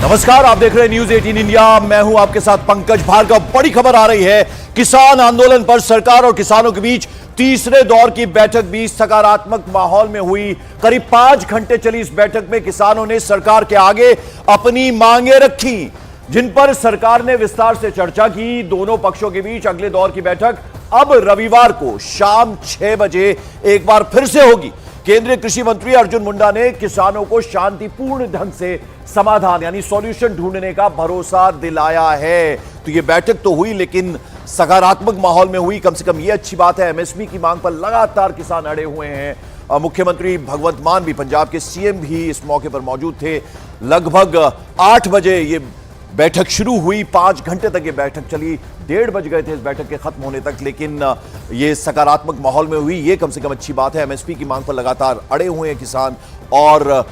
नमस्कार, आप देख रहे हैं न्यूज 18 इंडिया। मैं हूं आपके साथ पंकज भार्गव। बड़ी खबर आ रही है, किसान आंदोलन पर सरकार और किसानों के बीच तीसरे दौर की बैठक भी सकारात्मक माहौल में हुई। करीब 5 घंटे चली इस बैठक में किसानों ने सरकार के आगे अपनी मांगे रखी, जिन पर सरकार ने विस्तार से चर्चा की। दोनों पक्षों के बीच अगले दौर की बैठक अब रविवार को शाम 6 बजे एक बार फिर से होगी। केंद्रीय कृषि मंत्री अर्जुन मुंडा ने किसानों को शांतिपूर्ण ढंग से समाधान यानी सॉल्यूशन ढूंढने का भरोसा दिलाया है। तो यह बैठक तो हुई, लेकिन सकारात्मक माहौल में हुई। कम से कम यह अच्छी बात है। एमएसपी की मांग पर लगातार किसान अड़े हुए हैं। मुख्यमंत्री भगवंत मान भी, पंजाब के सीएम भी इस मौके पर मौजूद थे। लगभग 8 बजे ये बैठक शुरू हुई, 5 घंटे तक ये बैठक चली। 1:30 बज गए थे इस बैठक के खत्म होने तक, लेकिन ये सकारात्मक माहौल में हुई। ये कम से कम अच्छी बात है। एमएसपी की मांग पर लगातार अड़े हुए हैं किसान, और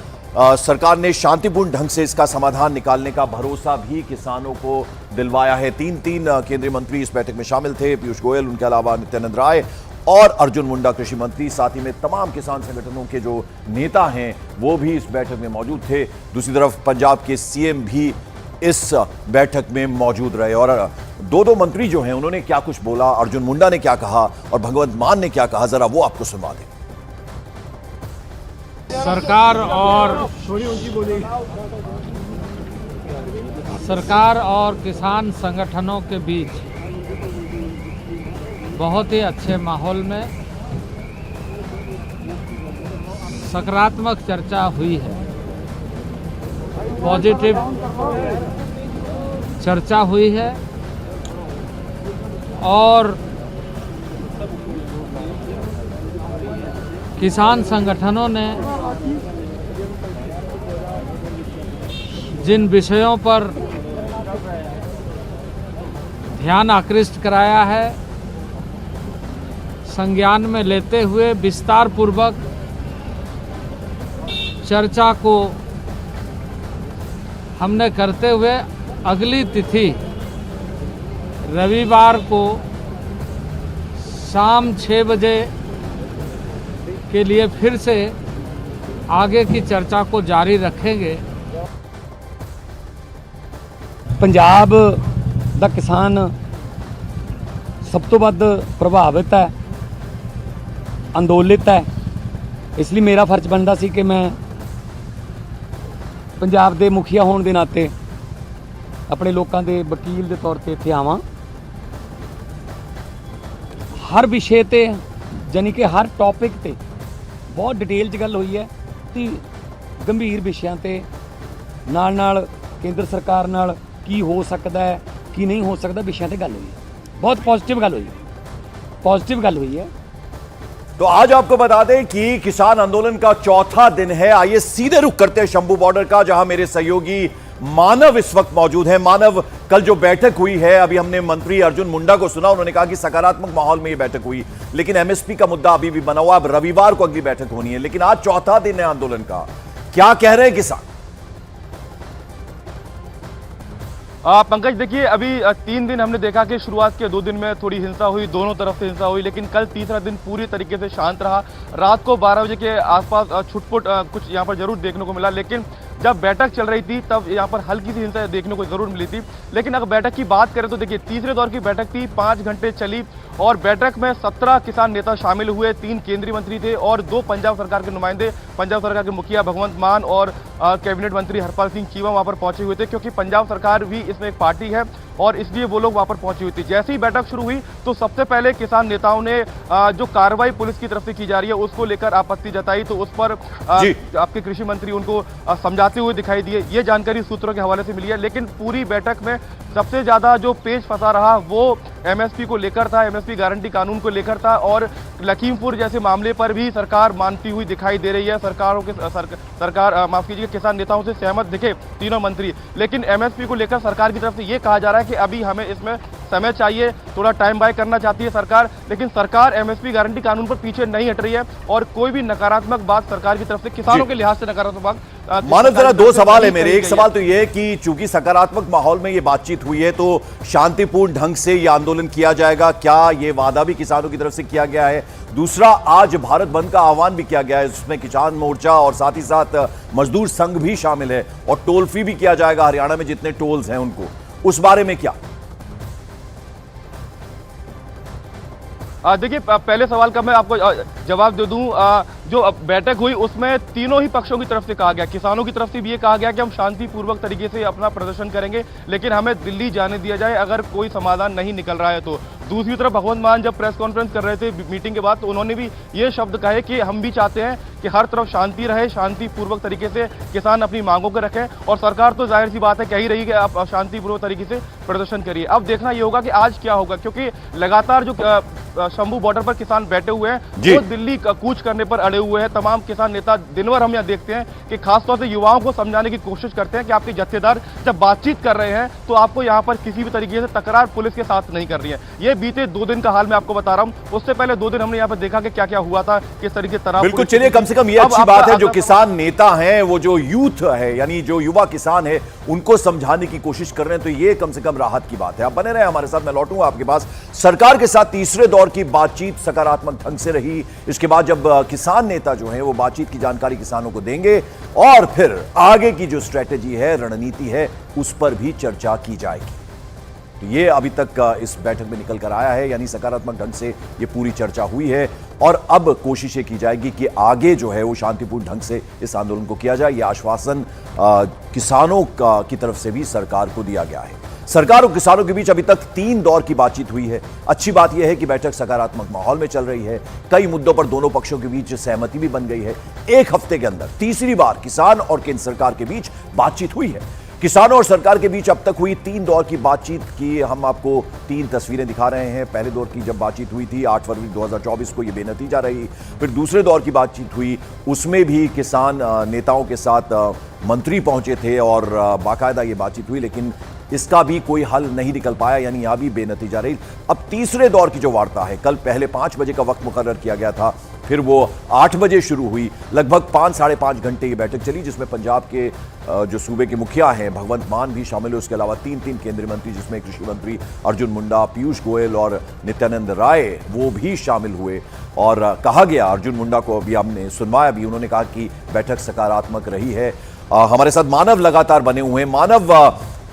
सरकार ने शांतिपूर्ण ढंग से इसका समाधान निकालने का भरोसा भी किसानों को दिलवाया है। 3 केंद्रीय मंत्री इस बैठक में शामिल थे, पीयूष गोयल, उनके अलावा नित्यानंद राय और अर्जुन मुंडा कृषि मंत्री। साथ ही में तमाम किसान संगठनों के जो नेता हैं वो भी इस बैठक में मौजूद थे। दूसरी तरफ पंजाब के सीएम भी इस बैठक में मौजूद रहे, और दो मंत्री जो हैं उन्होंने क्या कुछ बोला, अर्जुन मुंडा ने क्या कहा और भगवंत मान ने क्या कहा, जरा वो आपको सुनवा दें। सरकार और किसान संगठनों के बीच बहुत ही अच्छे माहौल में सकारात्मक चर्चा हुई है, पॉजिटिव चर्चा हुई है, और किसान संगठनों ने जिन विषयों पर ध्यान आकृष्ट कराया है, संज्ञान में लेते हुए विस्तार पूर्वक चर्चा को हमने करते हुए अगली तिथि रविवार को शाम 6 बजे के लिए फिर से आगे की चर्चा को जारी रखेंगे। ਪੰਜਾਬ ਦਾ ਕਿਸਾਨ ਸਭ ਤੋਂ ਵੱਧ ਪ੍ਰਭਾਵਿਤ ਹੈ, ਅੰਦੋਲਿਤ ਹੈ। ਇਸ ਲਈ ਮੇਰਾ ਫਰਜ਼ ਬਣਦਾ ਸੀ ਕਿ ਮੈਂ ਪੰਜਾਬ ਦੇ ਮੁਖੀਆ ਹੋਣ ਦੇ ਨਾਤੇ ਆਪਣੇ ਲੋਕਾਂ ਦੇ ਵਕੀਲ ਦੇ ਤੌਰ ਤੇ ਇੱਥੇ ਆਵਾਂ। ਹਰ ਵਿਸ਼ੇ ਤੇ ਯਾਨੀ ਕਿ ਹਰ ਟੌਪਿਕ ਤੇ ਬਹੁਤ ਡਿਟੇਲ 'ਚ ਗੱਲ ਹੋਈ ਹੈ ਤੇ ਗੰਭੀਰ ਵਿਸ਼ਿਆਂ ਤੇ ਨਾਲ ਕੇਂਦਰ ਸਰਕਾਰ ਨਾਲ ਕੀ ਹੋ ਸਕਦਾ ਹੈ ਕੀ ਨਹੀਂ ਹੋ ਸਕਦਾ ਵਿਸ਼ਿਆਂ ਤੇ ਗੱਲ ਹੋਈ ਹੈ। बहुत पॉजिटिव गल हुई है। तो आज आपको बता दें कि किसान आंदोलन का चौथा दिन है। आइए सीधे रुख करते हैं शंभू बॉर्डर का, जहां मेरे सहयोगी मानव इस वक्त मौजूद है। मानव, कल जो बैठक हुई है, अभी हमने मंत्री अर्जुन मुंडा को सुना, उन्होंने कहा कि सकारात्मक माहौल में यह बैठक हुई, लेकिन एमएसपी का मुद्दा अभी भी बना हुआ। अब रविवार को अगली बैठक होनी है, लेकिन आज चौथा दिन है आंदोलन का। क्या कह रहे हैं किसान? पंकज, देखिए, अभी 3 दिन हमने देखा कि शुरुआत के 2 दिन में थोड़ी हिंसा हुई, दोनों तरफ से हिंसा हुई, लेकिन कल तीसरा दिन पूरी तरीके से शांत रहा। रात को 12 बजे के आसपास छुटपुट कुछ यहाँ पर जरूर देखने को मिला, लेकिन जब बैठक चल रही थी तब यहाँ पर हल्की सी हिंसा देखने को जरूर मिली थी। लेकिन अगर बैठक की बात करें तो देखिए, तीसरे दौर की बैठक थी, 5 घंटे चली, और बैठक में 17 किसान नेता शामिल हुए, 3 केंद्रीय मंत्री थे और 2 पंजाब सरकार के नुमाइंदे, पंजाब सरकार के मुखिया भगवंत मान और कैबिनेट मंत्री हरपाल सिंह चीमा वहां पर पहुंचे हुए थे, क्योंकि पंजाब सरकार भी इसमें एक पार्टी है और इसलिए वो लोग वहां पर पहुंची हुई थी। जैसे ही बैठक शुरू हुई तो सबसे पहले किसान नेताओं ने जो कार्रवाई पुलिस की तरफ से की जा रही है उसको लेकर आपत्ति जताई, तो उस पर आपके कृषि मंत्री उनको समझाते हुए दिखाई दिए। ये जानकारी सूत्रों के हवाले से मिली है। लेकिन पूरी बैठक में सबसे ज्यादा जो पेच फंसा रहा वो एमएसपी को लेकर था, एमएसपी गारंटी कानून को लेकर था, और लखीमपुर जैसे मामले पर भी सरकार मानती हुई दिखाई दे रही है। सरकार माफ कीजिए, किसान नेताओं से सहमत दिखे तीनों मंत्री, लेकिन एमएसपी को लेकर सरकार की तरफ से ये कहा जा रहा है कि अभी हमें इसमें समय चाहिए, थोड़ा टाइम बाय करना चाहती है सरकार, लेकिन सरकार एमएसपी गारंटी कानून पर पीछे नहीं हट रही है और कोई भी नकारात्मक बात सरकार की तरफ से किसानों के लिहाज से नकारात्मक बात मानव, जरा दो सवाल है मेरे। एक सवाल तो यह है कि चूंकि सकारात्मक माहौल में ये बातचीत हुई है तो शांतिपूर्ण ढंग से ये आंदोलन किया जाएगा, क्या ये वादा भी किसानों की तरफ से किया गया है? दूसरा, आज भारत बंद का आह्वान भी किया गया है, जिसमें किसान मोर्चा और साथ ही साथ मजदूर संघ भी शामिल है और टोल फ्री भी किया जाएगा हरियाणा में जितने टोल्स हैं उनको, उस बारे में क्या? देखिए, पहले सवाल का मैं आपको जवाब दे दूं। जो बैठक हुई उसमें तीनों ही पक्षों की तरफ से कहा गया, किसानों की तरफ से भी ये कहा गया कि हम शांतिपूर्वक तरीके से अपना प्रदर्शन करेंगे, लेकिन हमें दिल्ली जाने दिया जाए अगर कोई समाधान नहीं निकल रहा है तो। दूसरी तरफ भगवंत मान जब प्रेस कॉन्फ्रेंस कर रहे थे मीटिंग के बाद, तो उन्होंने भी ये शब्द कहे कि हम भी चाहते हैं कि हर तरफ शांति रहे, शांतिपूर्वक तरीके से किसान अपनी मांगों को रखें, और सरकार तो जाहिर सी बात है कह ही रही कि आप शांतिपूर्वक तरीके से प्रदर्शन करिए। अब देखना ये होगा कि आज क्या होगा, क्योंकि लगातार जो शंभू बॉर्डर पर किसान बैठे हुए हैं वो दिल्ली कूच करने पर अड़े हुए हैं। तमाम किसान नेता दिन भर हम यहाँ देखते हैं कि खासतौर से युवाओं को समझाने की कोशिश करते हैं कि आपके जत्थेदार जब बातचीत कर रहे हैं तो आपको यहाँ पर किसी भी तरीके से तकरार पुलिस के साथ नहीं कर रही है। ये बीते 2 दिन का हाल मैं आपको बता रहा हूँ, उससे पहले 2 दिन हमने यहाँ पर देखा कि क्या क्या हुआ था, किस तरीके से तनाव। बिल्कुल, चलिए, कम से कम ये अच्छी बात है जो किसान नेता हैं, वो जो यूथ है यानी जो युवा किसान है उनको समझाने की कोशिश कर रहे हैं, तो ये कम से कम राहत की बात है। आप बने रहे हमारे साथ, मैं लौटूंगा आपके पास। सरकार के साथ तीसरे दौर की बातचीत सकारात्मक ढंग से रही, इसके बाद जब किसान नेता जो हैं वो बातचीत की जानकारी किसानों को देंगे और फिर आगे की जो स्ट्रेटेजी है, रणनीति है, उस पर भी चर्चा की जाएगी। तो ये अभी तक इस बैठक में निकल कर आया है, यानी सकारात्मक ढंग से ये पूरी चर्चा हुई है और अब कोशिशें की जाएगी कि आगे जो है वो शांतिपूर्ण ढंग से इस आंदोलन को किया जाए। ये आश्वासन किसानों की तरफ से भी सरकार को दिया गया है। सरकार और किसानों के बीच अभी तक 3 दौर की बातचीत हुई है। अच्छी बात यह है कि बैठक सकारात्मक माहौल में चल रही है, कई मुद्दों पर दोनों पक्षों के बीच सहमति भी बन गई है। 1 हफ्ते के अंदर तीसरी बार किसान और केंद्र सरकार के बीच बातचीत हुई है। किसानों और सरकार के बीच अब तक हुई 3 दौर की बातचीत की हम आपको 3 तस्वीरें दिखा रहे हैं। पहले दौर की जब बातचीत हुई थी 8 फरवरी 2024 को, ये बेनतीजा रही। फिर दूसरे दौर की बातचीत हुई, उसमें भी किसान नेताओं के साथ मंत्री पहुंचे थे और बाकायदा ये बातचीत हुई, लेकिन इसका भी कोई हल नहीं निकल पाया, यानी यहां भी बेनतीजा रही। अब तीसरे दौर की जो वार्ता है, कल पहले 5 बजे का वक्त मुकर्रर किया गया था, फिर वो 8 बजे शुरू हुई। लगभग 5 साढ़े 5 घंटे ये बैठक चली, जिसमें पंजाब के जो सूबे के मुखिया हैं भगवंत मान भी शामिल हुए, उसके अलावा 3 केंद्रीय मंत्री, जिसमें कृषि मंत्री अर्जुन मुंडा, पीयूष गोयल और नित्यानंद राय वो भी शामिल हुए। और कहा गया, अर्जुन मुंडा को अभी हमने सुनवाया भी, उन्होंने कहा कि बैठक सकारात्मक रही है। हमारे साथ मानव लगातार बने हुए हैं। मानव,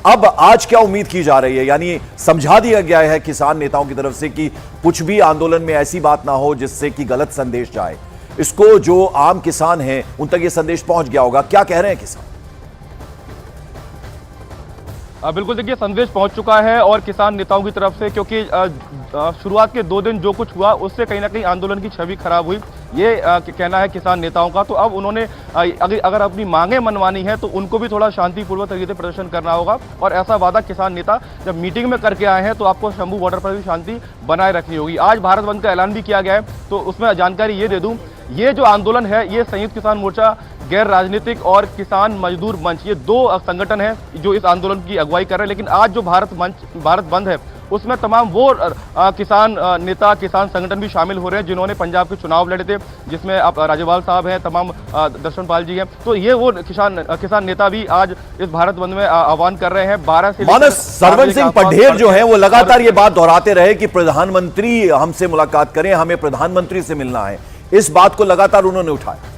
अब आज क्या उम्मीद की जा रही है? यानी समझा दिया गया है किसान नेताओं की तरफ से कि कुछ भी आंदोलन में ऐसी बात ना हो जिससे कि गलत संदेश जाए। इसको जो आम किसान हैं उन तक ये संदेश पहुंच गया होगा, क्या कह रहे हैं किसान? बिल्कुल, देखिए, संदेश पहुंच चुका है और किसान नेताओं की तरफ से, क्योंकि शुरुआत के 2 दिन जो कुछ हुआ उससे कहीं ना कहीं आंदोलन की छवि खराब हुई, ये कहना है किसान नेताओं का। तो अब उन्होंने अगर अपनी मांगें मनवानी है तो उनको भी थोड़ा शांतिपूर्वक तरीके से प्रदर्शन करना होगा, और ऐसा वादा किसान नेता जब मीटिंग में करके आए हैं तो आपको शंभू बॉर्डर पर भी शांति बनाए रखनी होगी। आज भारत बंद का ऐलान भी किया गया है, तो उसमें जानकारी ये दे दूं, ये जो आंदोलन है ये संयुक्त किसान मोर्चा, गैर राजनीतिक और किसान मजदूर मंच, ये 2 संगठन हैं जो इस आंदोलन की अगुवाई कर रहे हैं। लेकिन आज जो भारत बंद है उसमें तमाम वो किसान नेता, किसान संगठन भी शामिल हो रहे हैं जिन्होंने पंजाब के चुनाव लड़े थे, जिसमें आप राज्यपाल साहब हैं, तमाम दर्शनपाल जी हैं। तो ये वो किसान नेता भी आज इस भारत बंद में आह्वान कर रहे हैं। 12 से मानस सरवन सिंह पढ़ेर जो है वो लगातार ये बात दोहराते रहे कि प्रधानमंत्री हमसे मुलाकात करें, हमें प्रधानमंत्री से मिलना है। इस बात को लगातार उन्होंने उठाया।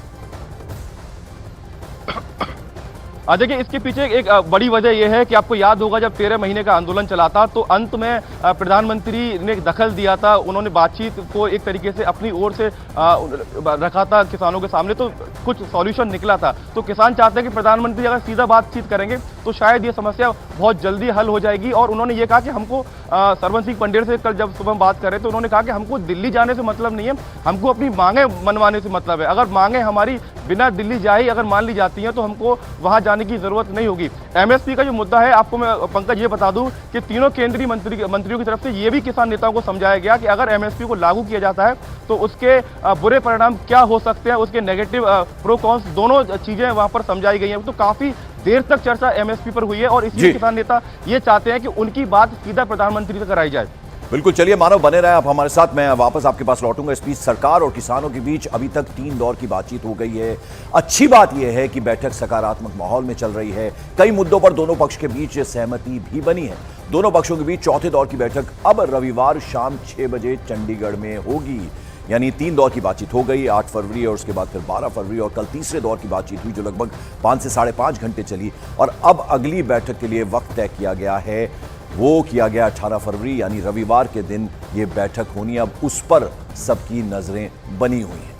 देखिए, इसके पीछे एक बड़ी वजह यह है कि आपको याद होगा जब 13 महीने का आंदोलन चला था तो अंत में प्रधानमंत्री ने दखल दिया था, उन्होंने बातचीत को एक तरीके से अपनी ओर से रखा था किसानों के सामने, तो कुछ सॉल्यूशन निकला था। तो किसान चाहते हैं कि प्रधानमंत्री अगर सीधा बातचीत करेंगे तो शायद ये समस्या बहुत जल्दी हल हो जाएगी। और उन्होंने ये कहा कि हमको सरवन सिंह पढ़ेर से कल जब सुबह बात कर रहे थे, उन्होंने कहा कि हमको दिल्ली जाने से मतलब नहीं है, हमको अपनी मांगें मनवाने से मतलब है। अगर मांगें हमारी बिना दिल्ली जाए अगर मान ली जाती हैं तो हमको वहां जाने की जरूरत नहीं होगी। एमएसपी का जो मुद्दा है, आपको मैं पंकज ये बता दूं कि तीनों केंद्रीय मंत्रियों की तरफ से ये भी किसान नेताओं को समझाया गया कि अगर एमएसपी को लागू किया जाता है तो उसके बुरे परिणाम क्या हो सकते हैं, उसके नेगेटिव प्रो कॉन्स दोनों चीजें वहां पर समझाई गई हैं। तो काफी देर तक चर्चा एमएसपी पर हुई है और इसलिए जी। किसान नेता ये चाहते हैं कि उनकी बात सीधा प्रधानमंत्री से कराई जाए। बिल्कुल, चलिए मानव बने रहे आप हमारे साथ। मैं वापस आपके पास लौटूंगा। इस बीच सरकार और किसानों के बीच अभी तक 3 दौर की बातचीत हो गई है। अच्छी बात यह है कि बैठक सकारात्मक माहौल में चल रही है। कई मुद्दों पर दोनों पक्ष के बीच सहमति भी बनी है। दोनों पक्षों के बीच चौथे दौर की बैठक अब रविवार शाम 6 बजे चंडीगढ़ में होगी। यानी 3 दौर की बातचीत हो गई, 8 फरवरी और उसके बाद फिर 12 फरवरी, और कल तीसरे दौर की बातचीत हुई जो लगभग 5 से 5.5 घंटे चली। और अब अगली बैठक के लिए वक्त तय किया गया है, वो किया गया 18 फरवरी यानी रविवार के दिन ये बैठक होनी। अब उस पर सबकी नजरें बनी हुई हैं।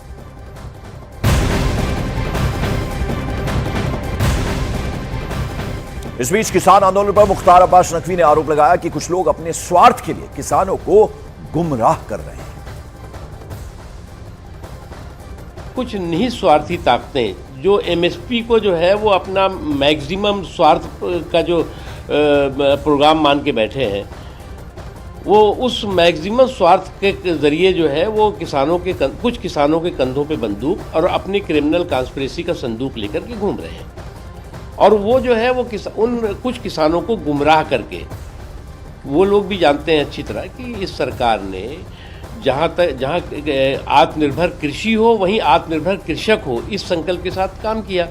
इस बीच किसान आंदोलन पर मुख्तार अब्बास नकवी ने आरोप लगाया कि कुछ लोग अपने स्वार्थ के लिए किसानों को गुमराह कर रहे हैं। कुछ निस्वार्थी ताकतें जो एमएसपी को जो है वो अपना मैक्सिमम स्वार्थ का जो प्रोग्राम मान के बैठे हैं, वो उस मैक्सिमम स्वार्थ के जरिए जो है वो कुछ किसानों के कंधों पे बंदूक और अपनी क्रिमिनल कॉन्स्पिरेसी का संदूक लेकर के घूम रहे हैं। और वो जो है वो कुछ किसानों को गुमराह करके, वो लोग भी जानते हैं अच्छी तरह कि इस सरकार ने जहाँ आत्मनिर्भर कृषि हो वहीं आत्मनिर्भर कृषक हो, इस संकल्प के साथ काम किया।